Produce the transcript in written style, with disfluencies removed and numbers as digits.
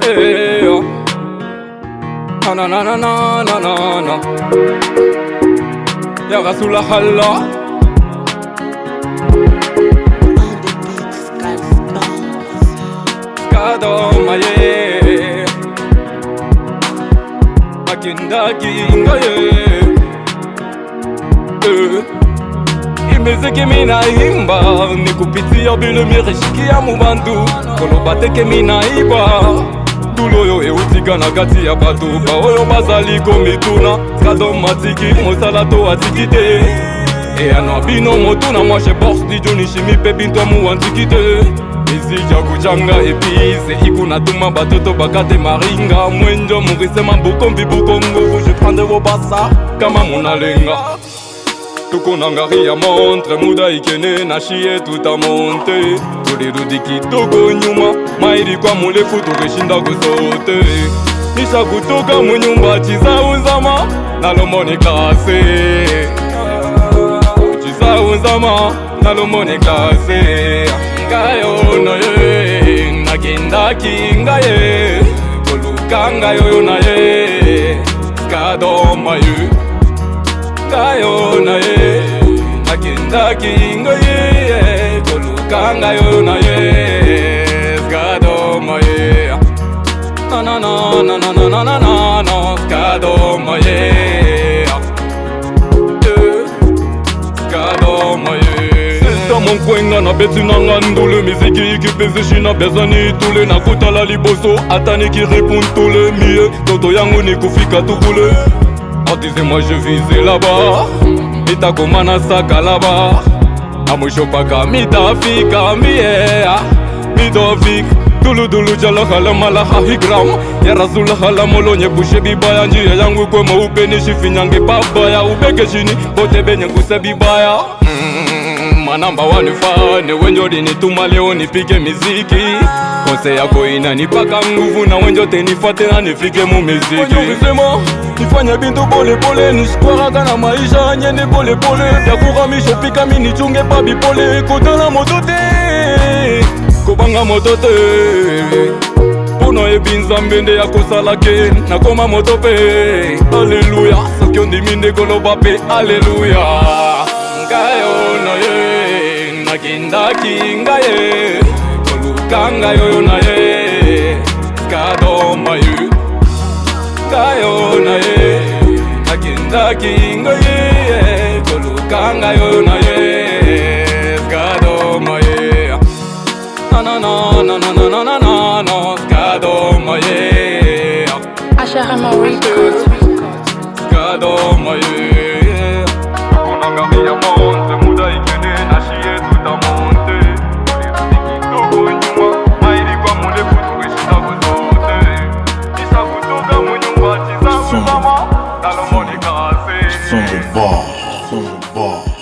Hey, oh. Na na na na na na na. Ya Rasul Allah. Skadoma ye Makinda kinga ye Imiziki mina imba ni kupitia bila mirishiki ya mubandu Koloba teke mina iba Dulo yo eutika na kati ya batu Baoyo bazali komituna Skadoma tiki mosala to atikite E anabino motuna mwashe boss di joni shimi pe binto mu antikite Miziki ya kuchanga epize Ikunatuma batoto bakate maringa Mwenjo murise mambuko mbibuko nguvu Je prends de vos bassa kama munalenga Tukonangari ya montre Muda ikene na shie tuta monte Tulirudi kitoko nyuma Maidi kwa mulefu tukeshinda kusote Nisha kutoka munyumba chiza uzama Nalomoni klase Chiza uzama Nalomoni klase Ngayo na ye Nakinda kinga ye Kolukanga yo na ye Skadoma ye Ngayo na ye Nakinda kinga ye Kolukanga yo na ye Skadoma ye Na na na na na na na na na Skadoma ye Skadoma ye Mon kwenga na beti na ngandule Miziki ikipezi shina bezani tule Na kutala liboso atani ki répond tule Mie toto yangu ni kufika tukule Artise moi je vise là-bas Mitakoma na saka là-bas Na mwisho paka mitafika mie Midofik Dulu dulu jala hala mala hahigram Ya Rasul hala molonye bushe bibaya Njia yangu kwe maupe nishifinyange babaya Ubeke chini bote benye kuse bibaya Manamba wanifane wenjo dinituma leo nipike miziki Konse yako inanipaka nguvu na wenjo tenifate na nifike mu miziki Wenjo visema nifanye bintu pole pole Nishikwaraga na maisha nyende pole pole Ya kuramisho pika mini chunge pa bipole Kotala motote Kobanga motote Pono ebinza mbende ya kosalake Nakoma motope Alleluya Sakyo ndiminde koloba pe Alleluya Ngayo na ye Nakinda kinga ye Kolukanga yo na ye Skadoma ye Ngayo na ye Nakinda kinga ye Kolukanga yo na ye Skadoma ye Na na na na na na na na na Skadoma ye Asharama Records Skadoma ye Konangari ya monte Muda ikene na shie tuta monte Tulirudi kitoko nyuma Maidi kwa mulefu tukeshinda kuzote Nisha kutoka munyumba chiza uzama Nalomoni klase Son bar